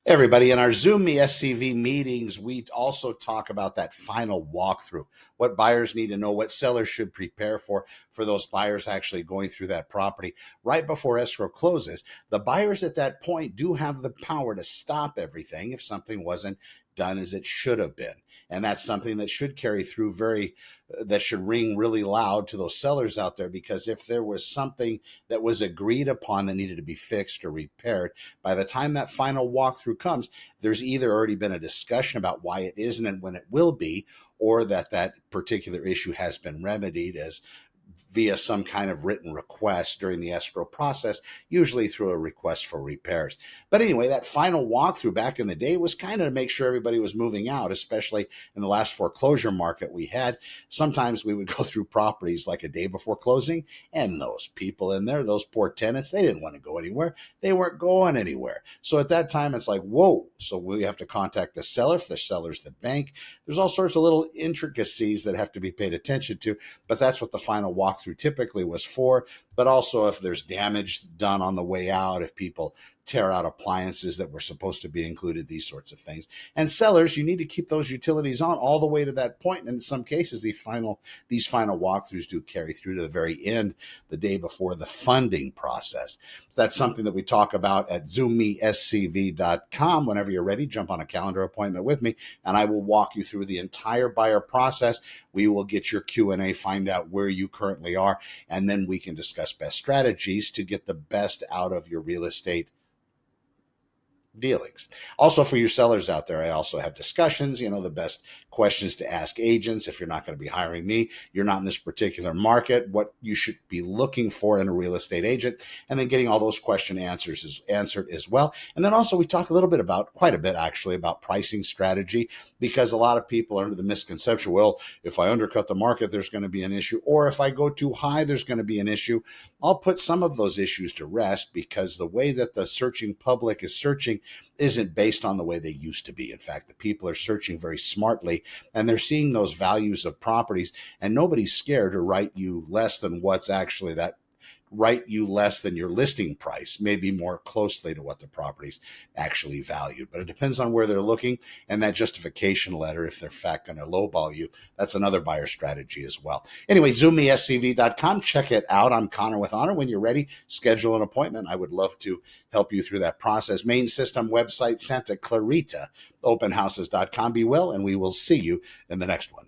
Everybody, in our Zoom Me SCV meetings, we also talk about that final walkthrough, what buyers need to know, what sellers should prepare for those buyers actually going through that property right before escrow closes. The buyers at that point do have the power to stop everything if something wasn't done as it should have been. And that's something that should carry through that should ring really loud to those sellers out there, because if there was something that was agreed upon that needed to be fixed or repaired, by the time that final walkthrough comes, there's either already been a discussion about why it isn't and when it will be, or that particular issue has been remedied as via some kind of written request during the escrow process, usually through a request for repairs. But anyway, that final walkthrough back in the day was kind of to make sure everybody was moving out, especially in the last foreclosure market we had. Sometimes we would go through properties like a day before closing, and those people in there, those poor tenants, they didn't want to go anywhere. They weren't going anywhere. So at that time, it's like, whoa. So we have to contact the seller. If the seller's the bank, there's all sorts of little intricacies that have to be paid attention to. But that's what the final walkthrough typically was for. But also, if there's damage done on the way out, if people tear out appliances that were supposed to be included, these sorts of things. And sellers, you need to keep those utilities on all the way to that point. And in some cases, these final walkthroughs do carry through to the very end, the day before the funding process. So that's something that we talk about at zoommescv.com. Whenever you're ready, jump on a calendar appointment with me, and I will walk you through the entire buyer process. We will get your Q&A, find out where you currently are, and then we can discuss best strategies to get the best out of your real estate dealings. Also, for your sellers out there, I also have discussions, the best questions to ask agents. If you're not going to be hiring me, you're not in this particular market, what you should be looking for in a real estate agent, and then getting all those question answers is answered as well. And then also we talk quite a bit actually, about pricing strategy, because a lot of people are under the misconception, well, if I undercut the market, there's going to be an issue, or if I go too high, there's going to be an issue. I'll put some of those issues to rest, because the way that the searching public is searching isn't based on the way they used to be. In fact, the people are searching very smartly, and they're seeing those values of properties, and nobody's scared to write you less than your listing price, maybe more closely to what the property's actually valued. But it depends on where they're looking, and that justification letter, if they're in fact going to lowball you, that's another buyer strategy as well. Anyway, zoommescv.com, check it out. I'm Connor with Honor. When you're ready, schedule an appointment. I would love to help you through that process. Main system website, Santa Clarita, openhouses.com. Be well, and we will see you in the next one.